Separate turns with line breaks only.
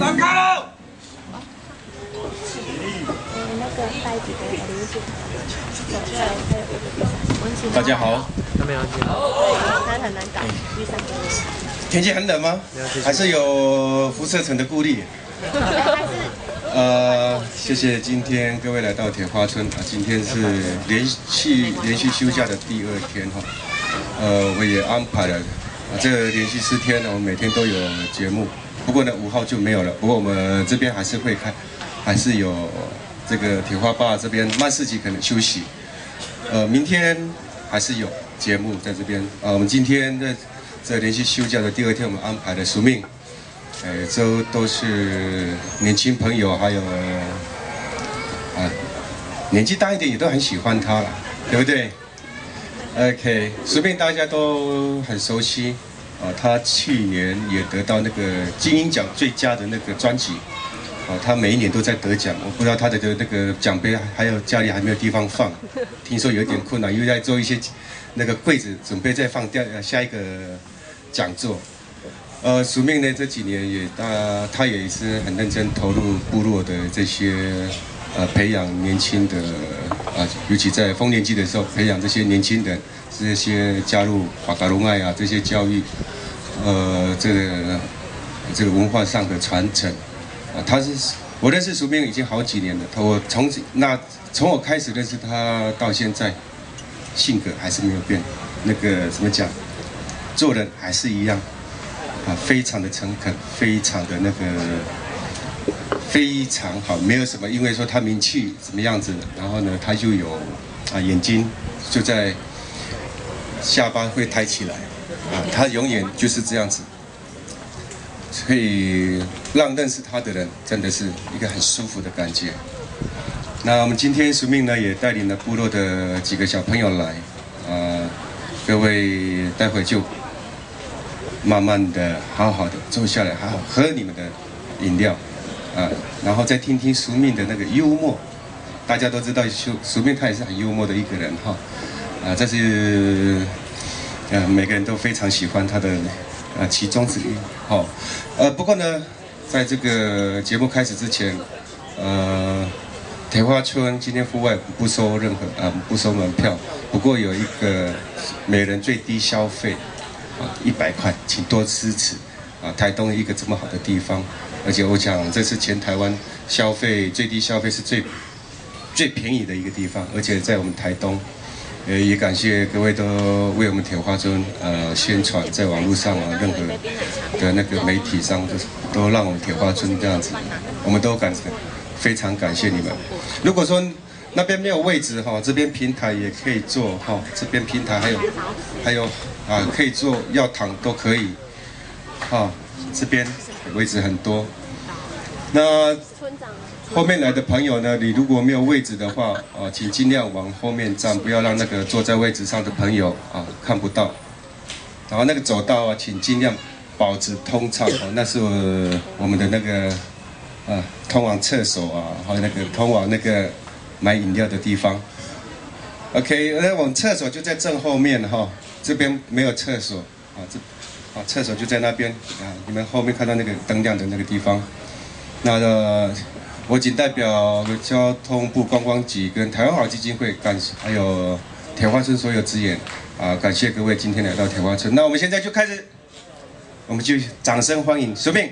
打开了。
那个带几个零食，
大家好，
他没有进。
他很难搞，遇上
天气很冷吗？还是有辐射层的顾虑？谢谢今天各位来到铁花村啊，今天是连续休假的第2天哈，我也安排了这连续4天呢，我们每天都有节目，不过呢5号就没有了，不过我们这边还是会开，还是有这个铁花坝这边慢市集可能休息，明天还是有节目在这边，我们今天的这连续休假的第2天，我们安排的署名。都是年轻朋友，还有年纪大一点也都很喜欢他了，对不对 ？OK， 随便大家都很熟悉他去年也得到那个金鹰奖最佳的那个专辑他每一年都在得奖，我不知道他的那个奖杯还有家里还没有地方放，听说有一点困难，因为在做一些那个柜子准备再放下一个讲座。署名呢这几年也他也是很认真投入部落的这些培养年轻的尤其在丰年祭的时候培养这些年轻人，这些加入法嘎隆爱这些教育这个文化上的传承我认识署名已经好几年了，从我开始认识他到现在，性格还是没有变，那个怎么讲，做人还是一样。非常的诚恳，非常的那个非常好，没有什么因为说他名气什么样子，然后呢他就有眼睛就在下巴会抬起来他永远就是这样子，所以让认识他的人真的是一个很舒服的感觉。那我们今天署名呢也带领了部落的几个小朋友来各位待会就慢慢的、好好的坐下来，好好喝你们的饮料，然后再听听署名的那个幽默。大家都知道署名他也是很幽默的一个人哈，这是每个人都非常喜欢他的其中之一。好，不过呢，在这个节目开始之前，铁花村今天户外不收不收门票，不过有一个每人最低消费。100块，请多支持台东一个这么好的地方，而且我想这是全台湾最低消费是最便宜的一个地方，而且在我们台东，也感谢各位都为我们铁花村宣传，在网络上任何的那个媒体上都让我们铁花村这样子，我们都非常感谢你们。如果说那边没有位置这边平台也可以坐这边平台还有可以坐，要躺都可以这边位置很多。那后面来的朋友呢，你如果没有位置的话请尽量往后面站，不要让那个坐在位置上的朋友看不到。然后那个走道请尽量保持通畅那是我们的那个通往厕所还有那个通往那个买饮料的地方 ，OK， 那我们厕所就在正后面这边没有厕所厕所就在那边你们后面看到那个灯亮的那个地方。那我仅代表交通部观光局跟台湾好基金会还有铁花村所有职员感谢各位今天来到铁花村。那我们现在就开始，我们就掌声欢迎署名。